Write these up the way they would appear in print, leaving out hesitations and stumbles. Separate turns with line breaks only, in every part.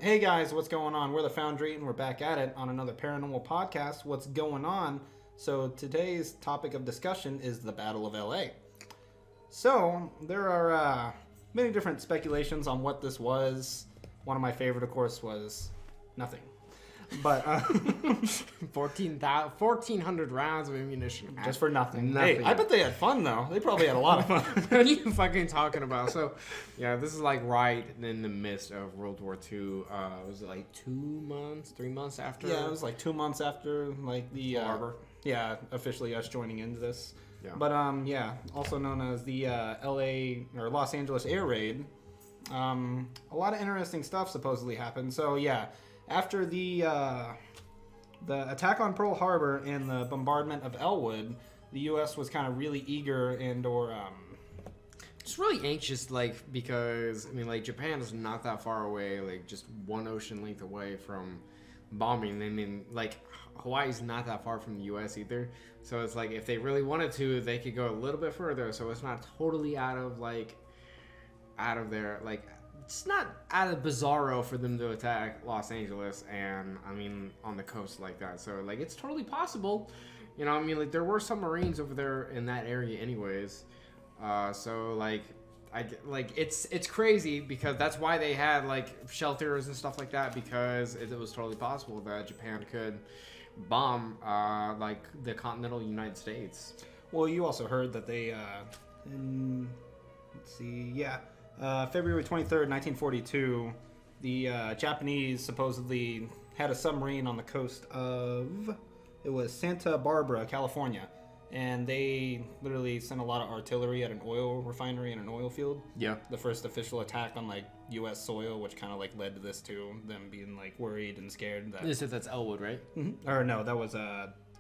Hey guys, what's going on? We're the Foundry and we're back at it on another paranormal podcast. What's going on? So today's topic of discussion is the Battle of LA. So there are many different speculations on what this was. One of my favorite, of course, was nothing. But
1,400 rounds of ammunition.
just for nothing.
Nothing.
Hey, I bet they had fun though. They probably had a lot of fun.
What are you fucking talking about? So, yeah, this is like right in the midst of World War II. Was it like 2 months, 3 months after?
Yeah, it was like 2 months after like the
Harbor.
Yeah, officially us joining into this.
Yeah.
But yeah, also known as the LA or Los Angeles air raid. A lot of interesting stuff supposedly happened. So yeah, after the attack on Pearl Harbor and the bombardment of Elwood, the U.S. was kind of really eager and/or
Just really anxious, like, because, I mean, like, Japan is not that far away, like, just one ocean length away from bombing. I mean, like, Hawaii's not that far from the U.S. either. So it's like, if they really wanted to, they could go a little bit further. So it's not totally out of there. Like, it's not out of bizarro for them to attack Los Angeles and, I mean, on the coast like that. So, like, it's totally possible. You know, I mean, like, there were submarines over there in that area anyways. So, like, it's crazy because that's why they had, like, shelters and stuff like that, because it was totally possible that Japan could bomb, like, the continental United States.
well, you also heard that they February 23rd, 1942, the Japanese supposedly had a submarine on the coast of, it was Santa Barbara, California. And they literally sent a lot of artillery at an oil refinery and an oil field.
Yeah.
The first official attack on, like, U.S. soil, which kind of, like, led to this, too. Them being, like, worried and scared. That...
You said that's Elwood, right?
Mm-hmm. Or, no, that was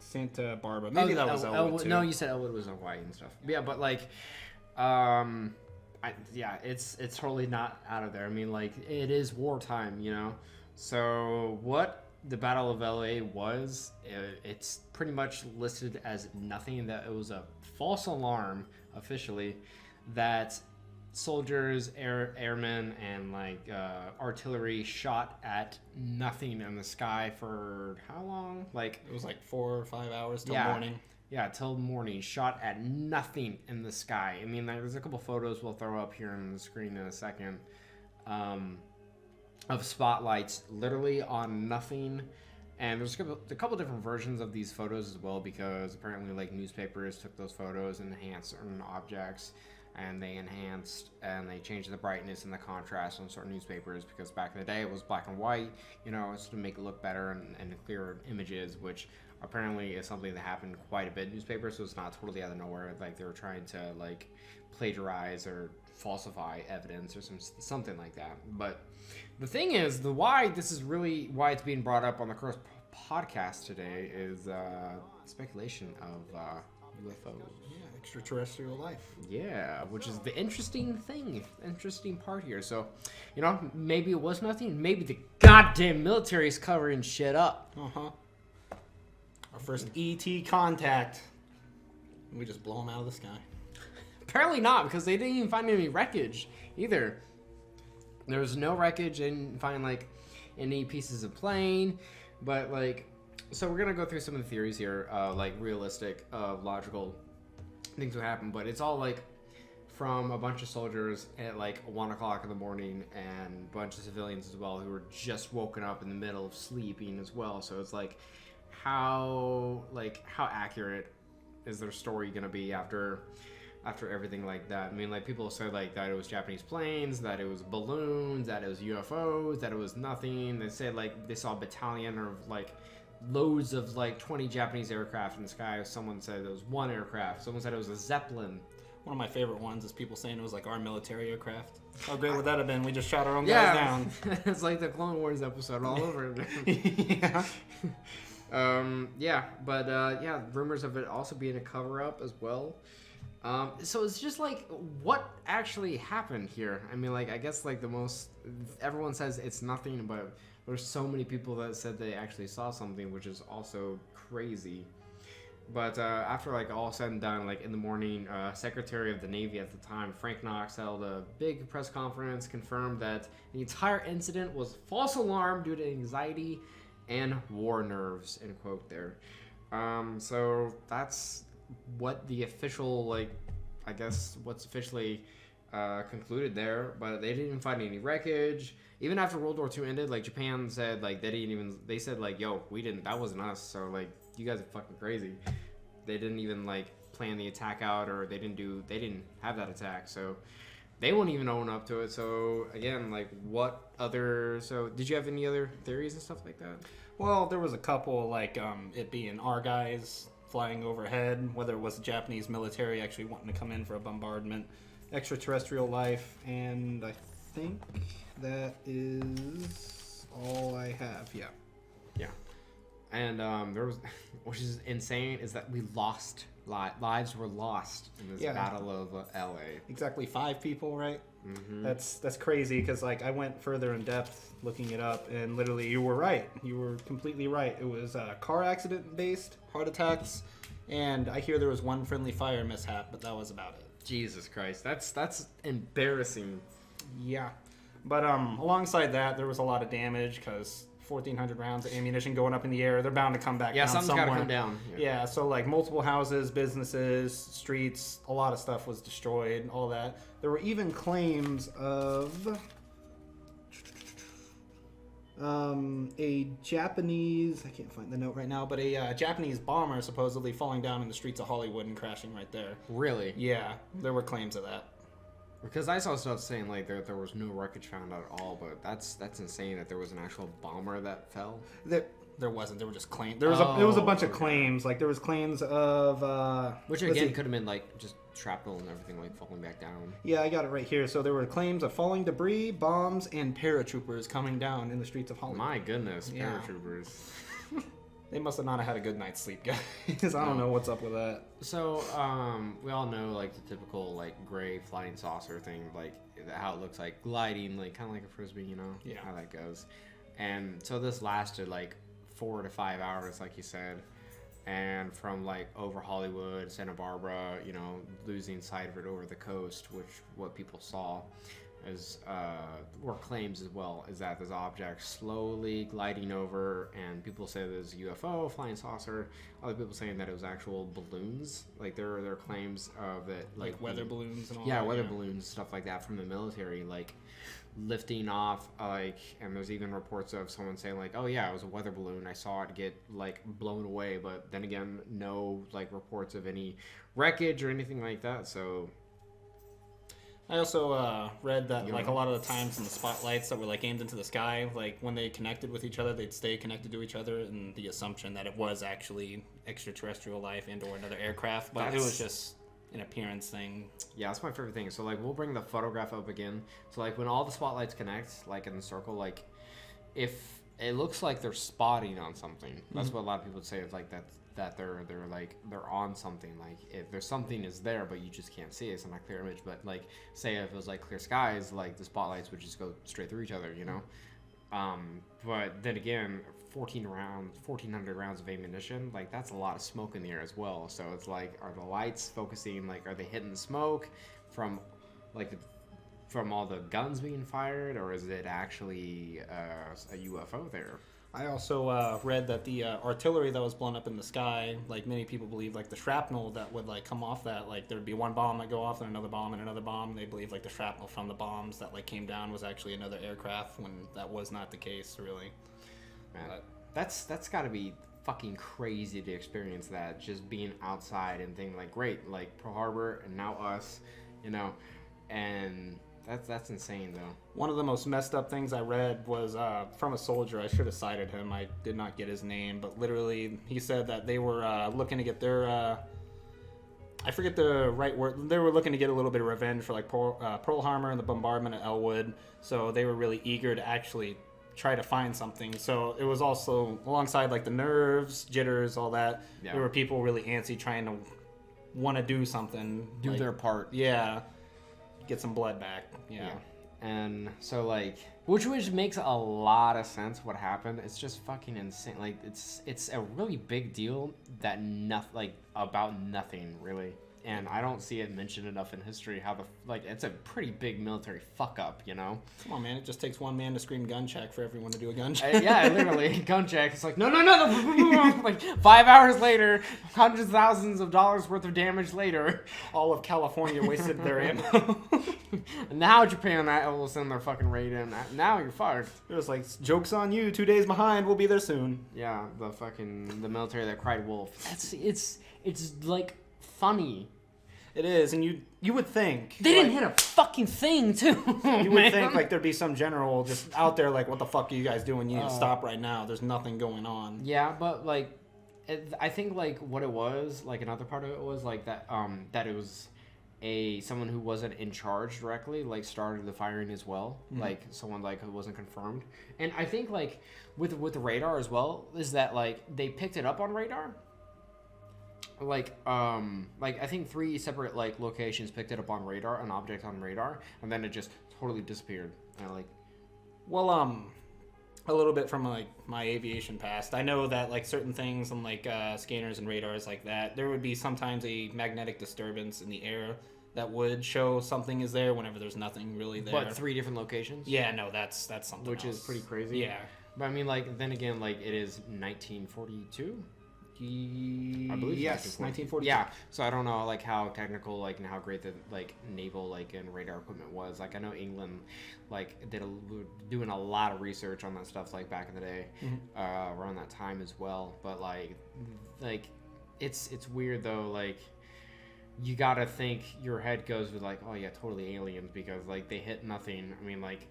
Santa Barbara. Maybe that was Elwood, too.
No, you said Elwood was Hawaii and stuff. Yeah, but, like, it's totally not out of there. I mean, like, it is wartime, you know? So, what the Battle of LA was, it's pretty much listed as nothing. That it was a false alarm, officially, that soldiers, airmen, and, like, artillery shot at nothing in the sky for how long? Like,
It was, like, 4 or 5 hours till
Yeah.
morning.
Yeah, till morning. Shot at nothing in the sky. I mean, there's a couple photos we'll throw up here on the screen in a second, of spotlights literally on nothing. And there's a couple different versions of these photos as well, because apparently, like, newspapers took those photos and enhanced certain objects, and they changed the brightness and the contrast on certain newspapers, because back in the day it was black and white, you know, it's to make it look better and clearer images, which apparently is something that happened quite a bit in newspapers, so it's not totally out of nowhere. Like, they were trying to, like, plagiarize or falsify evidence or something like that. But the thing is, why it's being brought up on the first podcast today is speculation of UFOs.
Yeah, extraterrestrial life.
Yeah, which is the interesting part here. So, you know, maybe it was nothing. Maybe the goddamn military is covering shit up.
Uh-huh. Our first ET contact. We just blow them out of the sky.
Apparently not, because they didn't even find any wreckage either. There was no wreckage. They didn't find, like, any pieces of plane. But, like, so we're gonna go through some of the theories here, like realistic, logical things would happen. But it's all, like, from a bunch of soldiers at, like, 1 o'clock in the morning, and a bunch of civilians as well who were just woken up in the middle of sleeping as well. So it's like, how accurate is their story gonna be after everything like that? I mean, like, people said, like, that it was Japanese planes, that it was balloons, that it was UFOs, that it was nothing. They said, like, they saw a battalion or, like, loads of, like, 20 Japanese aircraft in the sky. Someone said it was one aircraft. Someone said it was a Zeppelin.
One of my favorite ones is people saying it was, like, our military aircraft. How great would that have been? We just shot our own guys down.
It's like the Clone Wars episode all over again.
Yeah.
Yeah, rumors of it also being a cover-up as well. So it's just like, what actually happened here? I mean, like, I guess, like, everyone says it's nothing, but there's so many people that said they actually saw something, which is also crazy. But after like all said and done, like in the morning, Secretary of the Navy at the time, Frank Knox, held a big press conference, confirmed that the entire incident was false alarm due to anxiety and war nerves. End quote there. So that's what the official, like, I guess what's officially concluded there. But they didn't even find any wreckage. Even after World War II ended, like Japan said, like they said like, yo, we didn't, that wasn't us. So like, you guys are fucking crazy. They didn't even like plan the attack out, or they didn't have that attack. So they won't even own up to it. So again, like so did you have any other theories and stuff like that?
Well, there was a couple, like it being our guys flying overhead, whether it was the Japanese military actually wanting to come in for a bombardment, extraterrestrial life, and I think that is all I have. Yeah.
And there was, which is insane, is that we lost lives were lost in this Battle of LA.
Exactly 5 people, right?
Mm-hmm.
That's crazy, because like I went further in depth looking it up, and literally you were right. You were completely right. It was car accident based, heart attacks, and I hear there was one friendly fire mishap, but that was about it.
Jesus Christ, that's embarrassing.
Yeah, but alongside that, there was a lot of damage because 1,400 rounds of ammunition going up in the air. They're bound to come back down somewhere.
Something's got to come down.
Yeah, so like multiple houses, businesses, streets, a lot of stuff was destroyed, all that. There were even claims of a Japanese, I can't find the note right now, but a Japanese bomber supposedly falling down in the streets of Hollywood and crashing right there.
Really?
Yeah, there were claims of that.
Because I saw stuff saying like there was no wreckage found at all, but that's insane that there was an actual bomber that fell.
There wasn't. There were just claims. There was a bunch of claims. Like there was claims of
which again could have been like just shrapnel and everything like falling back down.
Yeah, I got it right here. So there were claims of falling debris, bombs, and paratroopers coming down in the streets of Hollywood.
My goodness, paratroopers.
They must have not had a good night's sleep, guys. I don't know what's up with that.
So, we all know, like, the typical, like, gray flying saucer thing, like, how it looks like gliding, like, kind of like a Frisbee, you know?
Yeah.
How that goes. And so this lasted, like, 4 to 5 hours, like you said. And from, like, over Hollywood, Santa Barbara, you know, losing sight of it over the coast, which what people saw is or claims as well, is that there's objects slowly gliding over, and people say there's a UFO, flying saucer. Other people saying that it was actual balloons. Like there are claims of it,
like weather balloons and all.
Yeah, weather balloons, stuff like that from the military, like lifting off. Like, and there's even reports of someone saying like, "Oh yeah, it was a weather balloon. I saw it get like blown away." But then again, no like reports of any wreckage or anything like that. So.
I also read that like a lot of the times in the spotlights that were like aimed into the sky, like when they connected with each other, they'd stay connected to each other, and the assumption that it was actually extraterrestrial life and or another aircraft, but it was just an appearance thing. Yeah,
that's my favorite thing. So like we'll bring the photograph up again. So like when all the spotlights connect, like in the circle, like if it looks like they're spotting on something, that's what a lot of people say is like that they're on something. Like if there's something is there, but you just can't see it. It's not a clear image. But like say if it was like clear skies, like the spotlights would just go straight through each other, you know. But then again, 1,400 rounds of ammunition, like that's a lot of smoke in the air as well. So it's like, are the lights focusing? Like, are they hitting the smoke from like from all the guns being fired, or is it actually a UFO there?
I also read that the artillery that was blown up in the sky, like many people believe, like the shrapnel that would like come off that, like there'd be one bomb that go off and another bomb and another bomb. They believe like the shrapnel from the bombs that like came down was actually another aircraft, when that was not the case, really.
Man, that's got to be fucking crazy to experience that, just being outside and thinking like, great, like Pearl Harbor and now us, you know, and. That's insane, though.
One of the most messed up things I read was from a soldier. I should have cited him. I did not get his name, but literally he said that they were looking to get their I forget the right word. They were looking to get a little bit of revenge for like Pearl Harbor and the bombardment of Elwood. So they were really eager to actually try to find something. So it was also alongside like the nerves, jitters, all that. Yeah. There were people really antsy trying to want to do something,
do like, their part.
Yeah. Get some blood back. Yeah.
And so like, which makes a lot of sense what happened. It's just fucking insane. Like it's a really big deal that about nothing really. And I don't see it mentioned enough in history how it's a pretty big military fuck up, you know?
Come on, man. It just takes one man to scream gun check for everyone to do a gun check.
Yeah, literally. Gun check. It's like, no. Like 5 hours later, hundreds of thousands of dollars worth of damage later.
All of California wasted their ammo.
And now Japan will send their fucking raid in. Now you're fucked.
It was like, joke's on you. 2 days behind. We'll be there soon.
Yeah, the military that cried wolf. It's like funny.
It is, and you would think
they didn't hit a fucking thing too.
You would think like there'd be some general just out there like, what the fuck are you guys doing? You need to stop right now. There's nothing going on.
Yeah, but like, I think like what it was, like another part of it was like that that it was someone who wasn't in charge directly like started the firing as well, like someone like who wasn't confirmed. And I think like with the radar as well is that like they picked it up on radar. Like I think 3 separate like locations picked it up on radar, an object on radar, and then it just totally disappeared. And like,
well, a little bit from like my aviation past, I know that like certain things on like scanners and radars like that, there would be sometimes a magnetic disturbance in the air that would show something is there whenever there's nothing really there.
But 3 different locations?
Yeah, no, that's something
which
else.
Is pretty crazy.
Yeah,
but I mean, like then again, like it is 1942. I believe
yes, 1942.
Yeah, so I don't know like how technical like and how great the like naval like and radar equipment was. Like I know England like doing a lot of research on that stuff like back in the day, around that time as well. But like it's weird though. Like you gotta think your head goes with like, oh yeah, totally aliens, because like they hit nothing. I mean, like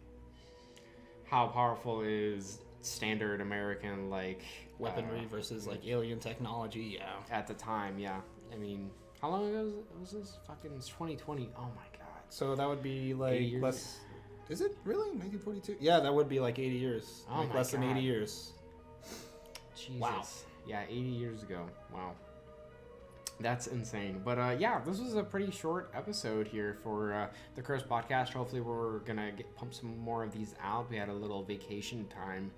how powerful is standard American like
weaponry versus like alien technology? Yeah,
at the time, yeah. I mean, how long ago was this? Fucking 2020. Oh my god.
So that would be like less. Is it really 1942? Yeah, that would be like 80 years.
Oh
like
my
less
god.
than 80 years.
Jesus.
Wow.
Yeah, 80 years ago. Wow. That's insane. But yeah, this was a pretty short episode here for the Curse podcast. Hopefully we're gonna pump some more of these out. We had a little vacation time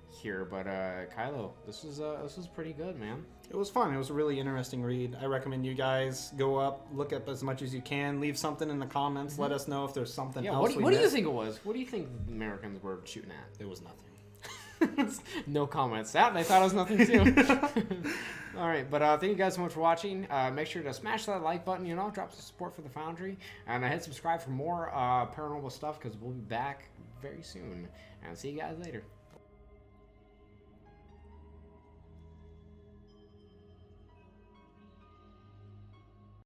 here, but Kylo, this was pretty good, man.
It was fun. It was a really interesting read. I recommend you guys go up, look up as much as you can, leave something in the comments. Let us know if there's something else.
What do you think it was? What do you think the Americans were shooting at?
It was nothing.
No comments. They thought it was nothing too. All right, but thank you guys so much for watching. Make sure to smash that like button, drop some support for the Foundry, and hit subscribe for more paranormal stuff, because we'll be back very soon. And see you guys later.